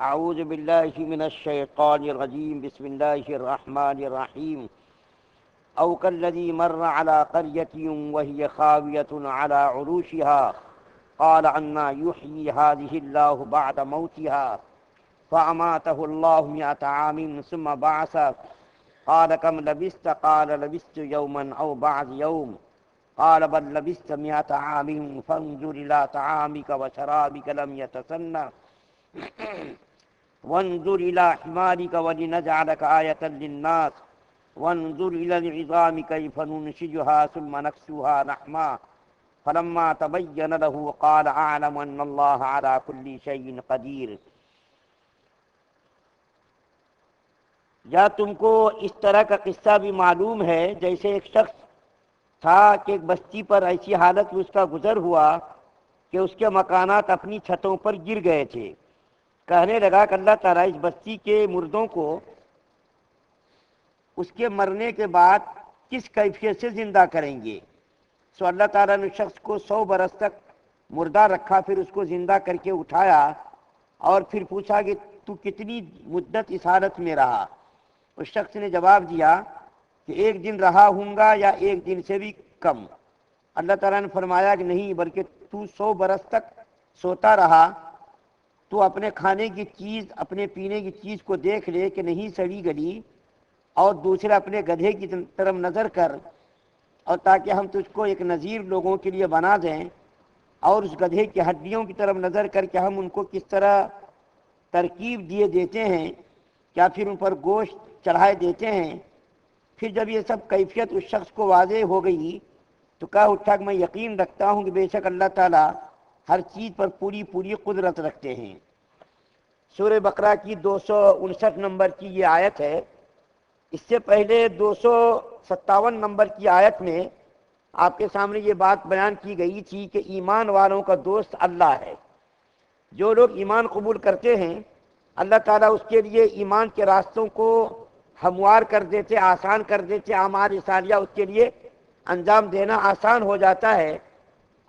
اعوذ باللہ من الشیطان الرجیم بسم اللہ الرحمن الرحیم او کالذی مر علی قریۃ وہی خاویۃ علی عروشها قال انا یحیی هذه اللہ بعد موتها فاماته اللہ مئة عام ثم بعثه قال كم لبثت قال لبثت يوما او بعض يوم قال بل لبثت 100 عام فانظر الى طعامك وشرابك لم يتسنى وانظر الى حمارك ولنجعلك آية للناس وانظر الى العظام كيف ننشزها ثم نكسوها لحما فلما تبين له قال اعلم ان الله على كل شيء قدير۔ یا تم کو اس طرح کا قصہ بھی معلوم ہے جیسے ایک شخص تھا کہ ایک بستی پر ایسی حالت میں اس کا گزر ہوا کہ اس کے مکانات اپنی چھتوں پر گر گئے تھے۔ کہنے لگا کہ اللہ تعالیٰ اس بستی کے مردوں کو اس کے مرنے کے بعد کس کیفیت سے زندہ کریں گے؟ سو اللہ تعالیٰ نے شخص کو 100 برس تک مردہ رکھا، پھر اس کو زندہ کر کے اٹھایا اور پھر پوچھا کہ تو کتنی مدت اس حالت میں رہا؟ اس شخص نے جواب دیا کہ 1 دن رہا ہوں گا یا 1 دن سے بھی کم۔ اللہ تعالیٰ نے فرمایا کہ نہیں، بلکہ تو 100 برس تک سوتا رہا، تو اپنے کھانے کی چیز اپنے پینے کی چیز کو دیکھ لے کہ نہیں سڑی گلی، اور دوسرے اپنے گدھے کی طرف نظر کر، اور تاکہ ہم تجھ کو ایک نذیر لوگوں کے لیے بنا دیں، اور اس گدھے کی ہڈیوں کی طرف نظر کر کے ہم ان کو کس طرح ترکیب دیے دیتے ہیں، کیا پھر ان پر گوشت چڑھائے دیتے ہیں۔ پھر جب یہ سب کیفیت اس شخص کو واضح ہو گئی تو کہا اٹھا کہ میں یقین رکھتا ہوں کہ بے شک اللہ تعالیٰ ہر چیز پر پوری قدرت رکھتے ہیں۔ سورہ بقرہ کی 259 نمبر کی یہ آیت ہے۔ اس سے پہلے 257 نمبر کی آیت میں آپ کے سامنے یہ بات بیان کی گئی تھی کہ ایمان والوں کا دوست اللہ ہے۔ جو لوگ ایمان قبول کرتے ہیں اللہ تعالیٰ اس کے لیے ایمان کے راستوں کو ہموار کر دیتے، آسان کر دیتے، اعمال صالحہ اس کے لیے انجام دینا آسان ہو جاتا ہے۔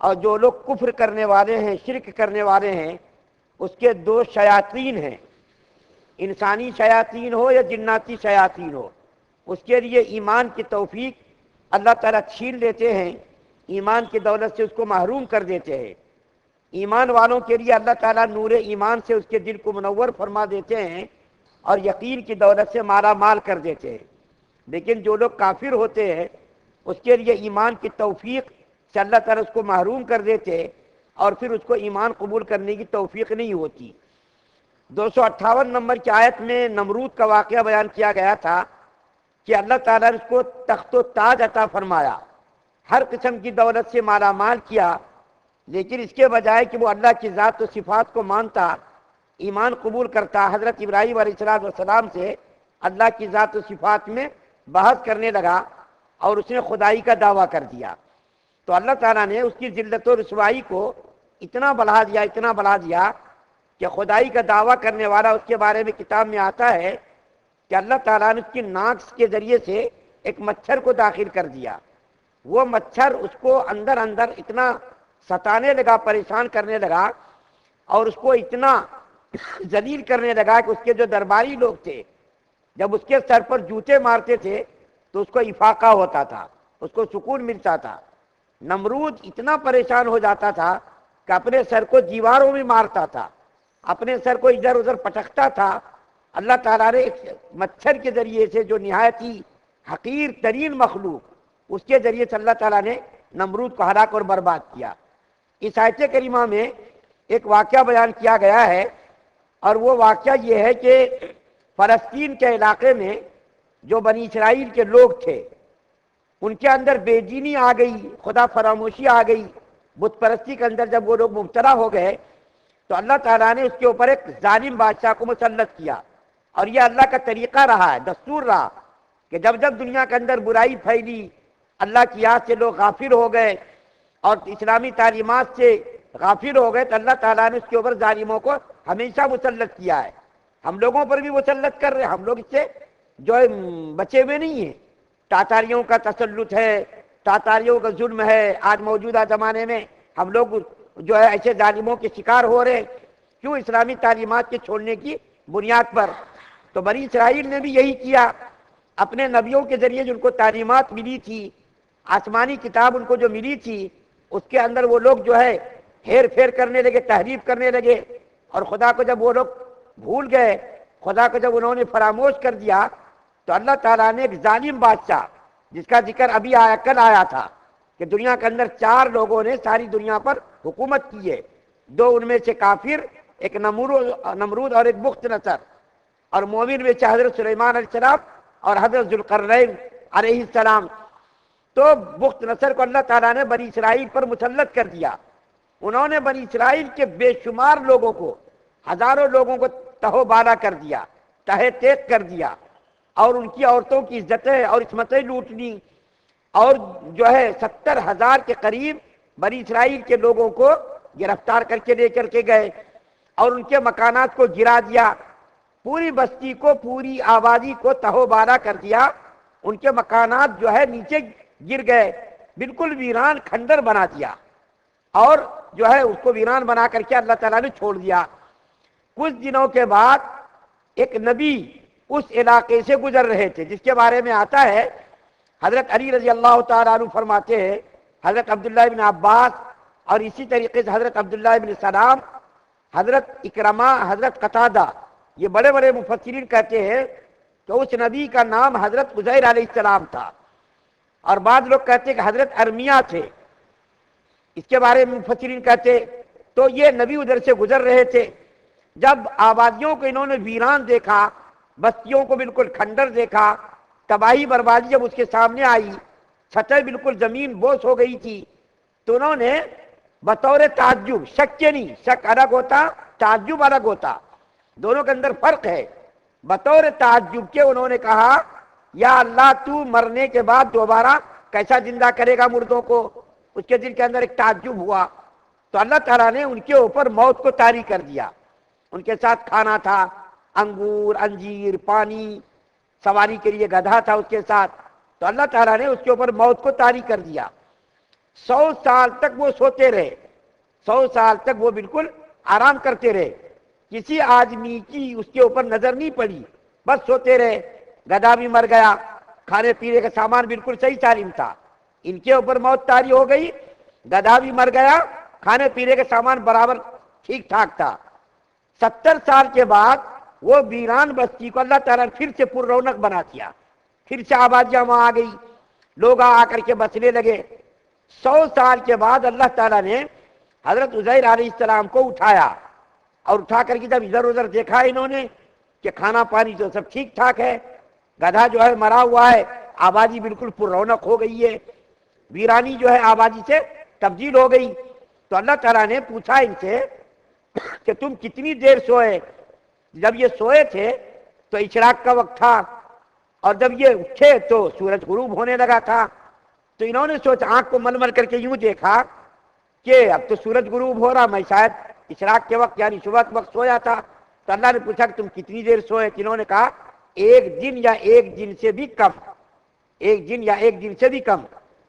اور جو لوگ کفر کرنے والے ہیں، شرک کرنے والے ہیں، اس کے 2 شیاطین ہیں، انسانی شیاطین ہو یا جناتی شیاطین ہو، اس کے لیے ایمان کی توفیق اللہ تعالیٰ چھین لیتے ہیں، ایمان کی دولت سے اس کو محروم کر دیتے ہیں۔ ایمان والوں کے لیے اللہ تعالیٰ نور ایمان سے اس کے دل کو منور فرما دیتے ہیں اور یقین کی دولت سے مالا مال کر دیتے ہیں۔ لیکن جو لوگ کافر ہوتے ہیں اس کے لیے ایمان کی توفیق سے اللہ تعالیٰ اس کو محروم کر دیتے ہیں اور پھر اس کو ایمان قبول کرنے کی توفیق نہیں ہوتی۔ 258 نمبر کی آیت میں نمرود کا واقعہ بیان کیا گیا تھا کہ اللہ تعالیٰ نے اس کو تخت و تاج عطا فرمایا، ہر قسم کی دولت سے مالا مال کیا، لیکن اس کے بجائے کہ وہ اللہ کی ذات و صفات کو مانتا، ایمان قبول کرتا، حضرت ابراہیم علیہ السلام سے اللہ کی ذات و صفات میں بحث کرنے لگا اور اس نے خدائی کا دعویٰ کر دیا۔ تو اللہ تعالیٰ نے اس کی ذلت و رسوائی کو اتنا بڑھا دیا کہ خدائی کا دعویٰ کرنے والا اس کے بارے میں کتاب میں آتا ہے کہ اللہ تعالیٰ نے اس کی ناک کے ذریعے سے ایک مچھر کو داخل کر دیا۔ وہ مچھر اس کو اندر اتنا ستانے لگا، پریشان کرنے لگا اور اس کو اتنا ذلیل کرنے لگا کہ اس کے جو درباری لوگ تھے جب اس کے سر پر جوتے مارتے تھے تو اس کو افاقہ ہوتا تھا، اس کو سکون ملتا تھا۔ نمرود اتنا پریشان ہو جاتا تھا کہ اپنے سر کو دیواروں میں مارتا تھا، اپنے سر کو ادھر ادھر پٹکتا تھا۔ اللہ تعالیٰ نے ایک مچھر کے ذریعے سے، جو نہایت ہی حقیر ترین مخلوق، اس کے ذریعے سے اللہ تعالیٰ نے نمرود کو ہلاک اور برباد کیا۔ اس آیت کریمہ میں ایک واقعہ بیان کیا گیا ہے، اور وہ واقعہ یہ ہے کہ فلسطین کے علاقے میں جو بنی اسرائیل کے لوگ تھے ان کے اندر بے دینی آ گئی، خدا فراموشی آ گئی، بت پرستی کے اندر جب وہ لوگ مبتلا ہو گئے تو اللہ تعالیٰ نے اس کے اوپر ایک ظالم بادشاہ کو مسلط کیا۔ اور یہ اللہ کا طریقہ رہا ہے، دستور رہا کہ جب دنیا کے اندر برائی پھیلی، اللہ کی یاد سے لوگ غافل ہو گئے اور اسلامی تعلیمات سے غافل ہو گئے، تو اللہ تعالیٰ نے اس کے اوپر ظالموں کو ہمیشہ مسلط کیا ہے۔ ہم لوگوں پر بھی مسلط کر رہے ہیں، ہم لوگ اس سے جو ہے بچے ہوئے نہیں ہیں۔ تاتاریوں کا تسلط ہے، تاتاریوں کا ظلم ہے، آج موجودہ زمانے میں ہم لوگ جو ہے ایسے ظالموں کے شکار ہو رہے ہیں۔ کیوں اسلامی تعلیمات کے چھوڑنے کی بنیاد پر؟ تو بنی اسرائیل نے بھی یہی کیا، اپنے نبیوں کے ذریعے جن کو تعلیمات ملی تھی، آسمانی کتاب ان کو جو ملی تھی، اس کے اندر وہ لوگ جو ہے ہیر پھیر کرنے لگے، تحریف کرنے لگے، اور خدا کو جب وہ لوگ بھول گئے، خدا کو جب انہوں نے فراموش کر دیا، تو اللہ تعالیٰ نے ایک ظالم بادشاہ، جس کا ذکر ابھی کل آیا تھا کہ دنیا کے اندر 4 لوگوں نے ساری دنیا پر حکومت کی ہے، 2 ان میں سے کافر، ایک نمرود اور ایک بخت نصر، اور مومن میں سے حضرت سلیمان علیہ السلام اور حضرت ذوالقرنین علیہ السلام۔ تو بخت نصر کو اللہ تعالیٰ نے بنی اسرائیل پر مسلط کر دیا، انہوں نے بنی اسرائیل کے بے شمار لوگوں کو، ہزاروں لوگوں کو تہو بالا کر دیا، تہے تیز کر دیا، اور ان کی عورتوں کی عزتیں اور عصمتیں لوٹ لی، اور جو ہے 70,000 کے قریب بنی اسرائیل کے لوگوں کو گرفتار کر کے لے کر کے گئے، اور ان کے مکانات کو گرا دیا، پوری بستی کو، پوری آبادی کو تہو بالا کر دیا، ان کے مکانات جو ہے نیچے گر گئے، بالکل ویران کھنڈر بنا دیا، اور جو ہے اس کو ویران بنا کر کے اللہ تعالیٰ نے چھوڑ دیا۔ کچھ دنوں کے بعد ایک نبی اس علاقے سے گزر رہے تھے، جس کے بارے میں آتا ہے، حضرت علی رضی اللہ تعالیٰ عنہ فرماتے ہیں، حضرت عبداللہ بن عباس، اور اسی طریقے سے حضرت عبداللہ بن سلام، حضرت اکرمہ، حضرت قتادہ، یہ بڑے بڑے مفسرین کہتے ہیں کہ اس نبی کا نام حضرت عزیر علیہ السلام تھا، اور بعض لوگ کہتے ہیں کہ حضرت ارمیہ تھے، اس کے بارے میں مفسرین کہتے۔ تو یہ نبی ادھر سے گزر رہے تھے، جب آبادیوں کو انہوں نے ویران دیکھا، بستیوں کو بالکل کھنڈر دیکھا، تباہی بربادی جب اس کے سامنے آئی، سطح بالکل زمین بوس ہو گئی تھی، تو انہوں نے بطور تعجب، شک کے نہیں، شک الگ ہوتا، تعجب الگ ہوتا، دونوں کے اندر فرق ہے، بطور تعجب کے انہوں نے کہا، یا اللہ تو مرنے کے بعد دوبارہ کیسا زندہ کرے گا مردوں کو؟ اس کے دل کے اندر ایک تعجب ہوا، تو اللہ تعالیٰ نے ان کے اوپر موت کو طاری کر دیا۔ ان کے ساتھ کھانا تھا، انگور، انجیر، پانی، سواری کے لیے گدھا تھا اس کے ساتھ، تو اللہ تعالیٰ نے اس کے اوپر موت کو طاری کر دیا۔ 100 سال تک وہ سوتے رہے، 100 سال تک وہ بالکل آرام کرتے رہے، کسی آدمی کی اس کے اوپر نظر نہیں پڑی، بس سوتے رہے۔ گدھا بھی مر گیا، کھانے پینے کا سامان بالکل صحیح سالم تھا، ان کے اوپر موت طاری ہو گئی، گدھا بھی مر گیا، کھانے پینے کا سامان برابر ٹھیک ٹھاک تھا۔ 70 سال کے بعد وہ ویران بستی کو اللہ تعالیٰ نے پھر سے پر رونق بنا دیا، پھر سے آبادیاں وہاں آ گئی، لوگ آ کر کے بسنے لگے۔ 100 سال کے بعد اللہ تعالیٰ نے حضرت عزیر علیہ السلام کو اٹھایا، اور اٹھا کر کے جب ادھر ادھر دیکھا انہوں نے کہ کھانا پانی تو سب ٹھیک ٹھاک ہے، گدھا جو ہے مرا ہوا ہے، آبادی بالکل پر رونق ہو گئی ہے، ویرانی جو ہے آبادی سے تبدیل ہو گئی، تو اللہ تعالیٰ نے پوچھا ان سے کہ تم کتنی دیر سوئے؟ جب یہ سوئے تھے تو اشراق کا وقت تھا، اور جب یہ اٹھے تو سورج غروب ہونے لگا تھا۔ تو انہوں نے سوچا، آنکھ کو مل مل کر کے یوں دیکھا کہ اب تو سورج غروب ہو رہا، میں شاید اشراق کے وقت یعنی صبح کے وقت سویا تھا۔ تو اللہ نے پوچھا کہ تم کتنی دیر سوئے؟ انہوں نے کہا 1 دن یا 1 دن سے بھی کم، 1 دن یا 1 دن سے بھی کم۔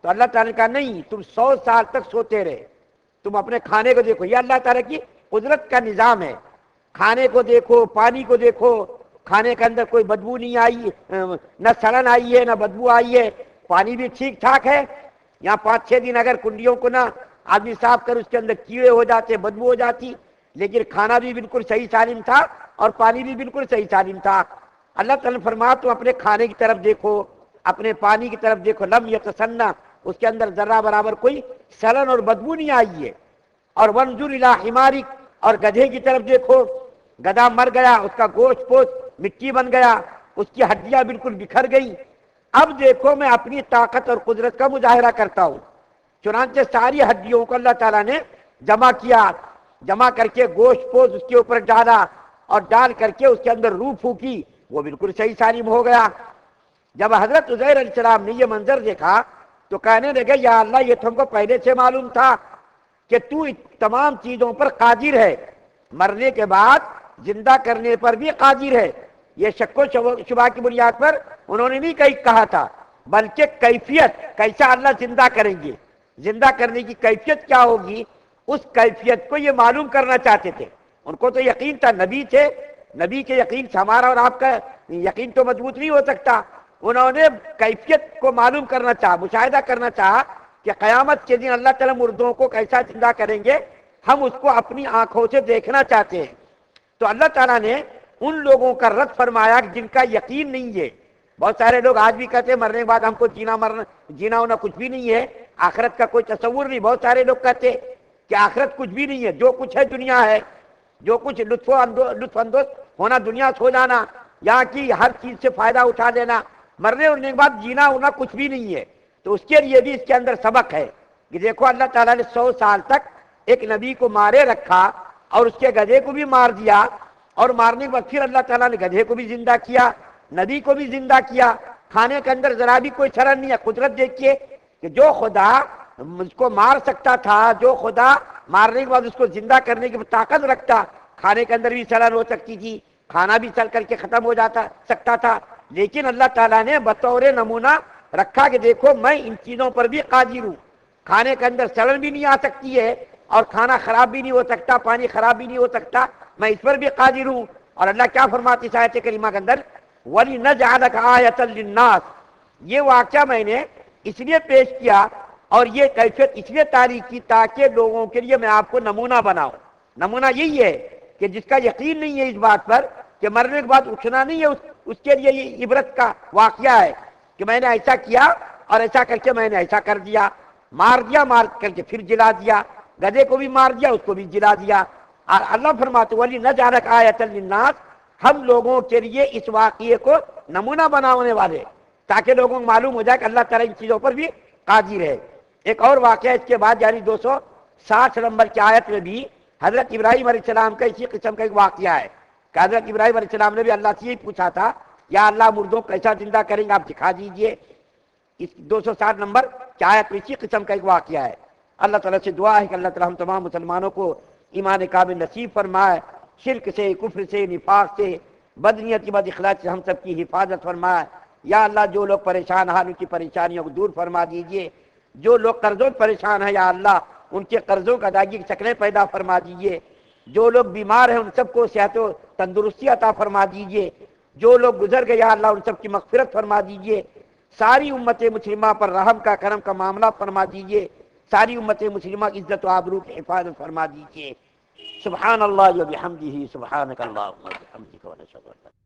تو اللہ تعالیٰ نے کہا نہیں، تم 100 سال تک سوتے رہے، تم اپنے کھانے کو دیکھو، یہ اللہ تعالیٰ کی قدرت کا نظام ہے، کھانے کو دیکھو، پانی کو دیکھو، کھانے کے اندر کوئی بدبو نہیں آئی، نہ سڑن آئی ہے نہ بدبو آئی ہے، پانی بھی ٹھیک ٹھاک ہے۔ یہاں 5-6 دن اگر کنڈیوں کو نہ آدمی صاف کر اس کے اندر کیڑے ہو جاتے، بدبو ہو جاتی، لیکن کھانا بھی بالکل صحیح سالم تھا اور پانی بھی بالکل صحیح سالم تھا۔ اللہ تعالیٰ نے فرمایا تو اپنے کھانے کی طرف دیکھو، اپنے پانی کی طرف دیکھو، لم یتسنہ، اس کے اندر ذرہ برابر کوئی سڑن اور بدبو نہیں آئی ہے۔ اور وانظر الی حمارک، اور گدھے کی طرف دیکھو، گدھا مر گیا، اس کا گوشت پوست مٹی بن گیا، اس کی ہڈیاں بالکل بکھر گئی۔ اب دیکھو میں اپنی طاقت اور قدرت کا مظاہرہ کرتا ہوں۔ چنانچہ ساری ہڈیوں کو اللہ تعالیٰ نے جمع کیا، جمع کر کے گوشت پوست اس کے اوپر ڈالا، اور ڈال کر کے اس کے اندر روح پھونکی، وہ بالکل صحیح سالم ہو گیا۔ جب حضرت عزیر علیہ السلام نے یہ منظر دیکھا تو کہنے لگے، یا اللہ یہ تو ہم کو پہلے سے معلوم تھا کہ تو تمام چیزوں پر قادر ہے، مرنے کے بعد زندہ کرنے پر بھی قادر ہے۔ یہ شک و شبہ کی بنیاد پر انہوں نے نہیں کہا تھا، بلکہ کیفیت کیسا اللہ زندہ کریں گے، زندہ کرنے کی کیفیت کیا ہوگی، اس کیفیت کو یہ معلوم کرنا چاہتے تھے۔ ان کو تو یقین تھا، نبی تھے، نبی کے یقین سے ہمارا اور آپ کا یقین تو مضبوط نہیں ہو سکتا۔ انہوں نے کیفیت کو معلوم کرنا چاہا، مشاہدہ کرنا چاہا کہ قیامت کے دن اللہ تعالیٰ مردوں کو کیسا زندہ کریں گے، ہم اس کو اپنی آنکھوں سے دیکھنا چاہتے ہیں۔ تو اللہ تعالیٰ نے ان لوگوں کا رد فرمایا جن کا یقین نہیں ہے۔ بہت سارے لوگ آج بھی کہتے ہیں مرنے کے بعد ہم کو جینا ہونا کچھ بھی نہیں ہے، آخرت کا کوئی تصور نہیں۔ بہت سارے لوگ کہتے ہیں کہ آخرت کچھ بھی نہیں ہے، جو کچھ ہے دنیا ہے، جو کچھ لطف اندوز ہونا دنیا سے ہو جانا، یہاں کی ہر چیز سے فائدہ اٹھا لینا، مرنے اڑنے کے بعد جینا ہونا کچھ بھی نہیں ہے۔ تو اس کے لیے بھی اس کے اندر سبق ہے کہ دیکھو اللہ تعالیٰ نے 100 سال تک ایک نبی کو مارے رکھا اور اس کے گدھے کو بھی مار دیا، اور مارنے کے بعد پھر اللہ تعالیٰ نے گدھے کو بھی زندہ کیا، نبی کو بھی زندہ کیا۔ کھانے کے اندر ذرا بھی کوئی شرم نہیں ہے۔ قدرت دیکھیے کہ جو خدا اس کو مار سکتا تھا، جو خدا مارنے کے بعد اس کو زندہ کرنے کی طاقت رکھتا، کھانے کے اندر بھی سڑن ہو سکتی تھی، کھانا بھی سل کر کے ختم ہو جاتا سکتا تھا، لیکن اللہ تعالیٰ نے بطور نمونہ رکھا کہ دیکھو میں ان چیزوں پر بھی قادر ہوں۔ کھانے کے اندر سڑن بھی نہیں آ سکتی ہے، اور کھانا خراب بھی نہیں ہو سکتا، پانی خراب بھی نہیں ہو سکتا، میں اس پر بھی قادر ہوں۔ اور اللہ کیا فرماتی ہے آیت کریمہ کے اندر، وَلِنَجْعَلَكَ آیَةً لِلنَّاسِ، یہ واقعہ میں نے اس لیے پیش کیا اور یہ کیفیت اس لیے تاریخ کی تاکہ لوگوں کے لیے میں آپ کو نمونہ بناؤں۔ نمونہ یہی ہے کہ جس کا یقین نہیں ہے اس بات پر کہ مرنے کے بعد اٹھنا نہیں ہے، اس کے لیے یہ عبرت کا واقعہ ہے کہ میں نے ایسا کیا اور ایسا کر کے میں نے ایسا کر دیا، مار کر کے پھر جلا دیا، گدھے کو بھی مار دیا، اس کو بھی جلا دیا۔ اور اللہ فرماتے وَلِنَجْعَلَكَ آیَةً لِلنَّاسِ، ہم لوگوں کے لیے اس واقعے کو نمونہ بنانے والے، تاکہ لوگوں کو معلوم ہو جائے کہ اللہ تعالیٰ ان چیزوں پر بھی قادر ہے۔ ایک اور واقعہ اس کے بعد یعنی 260 نمبر کی آیت میں بھی حضرت ابراہیم علیہ السلام کا اسی قسم کا ایک واقعہ ہے کہ حضرت ابراہیم علیہ السلام نے بھی اللہ سے یہی پوچھا تھا، یا اللہ مردوں کو کیسا زندہ کریں گے آپ دکھا دیجئے۔ اس 260 نمبر کی آیت میں اسی قسم کا ایک واقعہ ہے۔ اللہ تعالیٰ سے دعا ہے کہ اللہ تعالیٰ ہم تمام مسلمانوں کو ایمان کامل نصیب فرمائے، شرک سے، کفر سے، نفاق سے، بدنیتی بد اخلاق سے ہم سب کی حفاظت فرمائے۔ یا اللہ جو لوگ پریشان ہیں ان کی پریشانیوں کو دور فرما دیجئے، جو لوگ قرضوں سے پریشان ہیں یا اللہ ان کے قرضوں کا ادائیگی کی شکلیں پیدا فرما دیجئے، جو لوگ بیمار ہیں ان سب کو صحت و تندرستی عطا فرما دیجئے، جو لوگ گزر گئے یا اللہ ان سب کی مغفرت فرما دیجئے، ساری امت مسلمہ پر رحم کا کرم کا معاملہ فرما دیجئے، ساری امت مسلمہ کی عزت و آبرو کی حفاظت فرما دیجئے۔ سبحان اللہ و بحمدہ، سبحانک اللہم و بحمدک، و نشہد ان لا